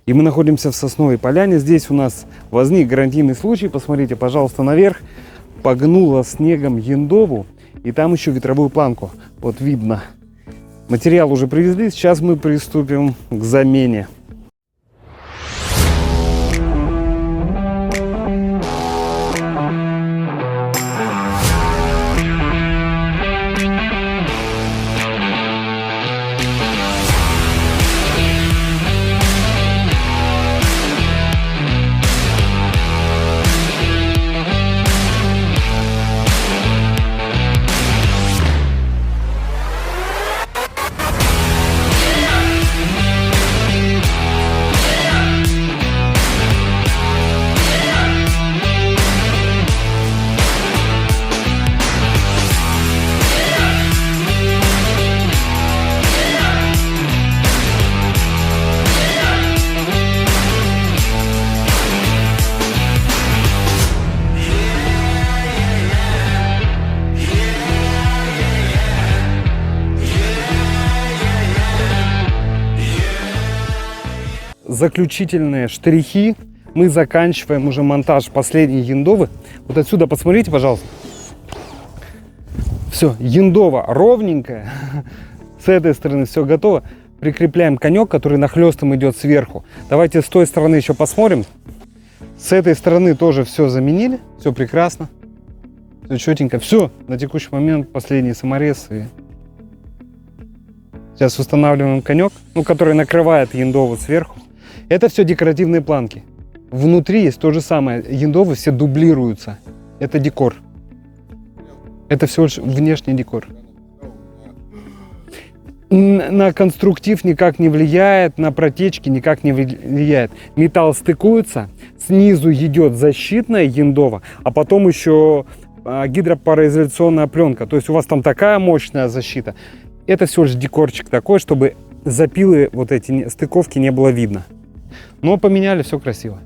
И мы находимся в Сосновой Поляне. Здесь у нас возник гарантийный случай. Посмотрите, пожалуйста, наверх. Погнуло снегом яндову. И там еще ветровую планку. Вот видно. Материал уже привезли. Сейчас мы приступим к замене. Заключительные штрихи. Мы заканчиваем уже монтаж последней яндовы. Вот отсюда посмотрите, пожалуйста. Все, яндова ровненькая. С этой стороны все готово. Прикрепляем конек, который нахлестом идет сверху. Давайте с той стороны еще посмотрим. С этой стороны тоже все заменили. Все прекрасно. Все четенько. Все, на текущий момент последний саморез. И сейчас устанавливаем конек, который накрывает яндову сверху. Это все декоративные планки. Внутри есть то же самое. Яндовы все дублируются. Это декор. Это всего лишь внешний декор. На конструктив никак не влияет, на протечки никак не влияет. Металл стыкуется, снизу идет защитная яндова, а потом еще гидропароизоляционная пленка. То есть у вас там такая мощная защита. Это всего лишь декорчик такой, чтобы запилы, вот эти стыковки, не было видно. Но поменяли, все красиво.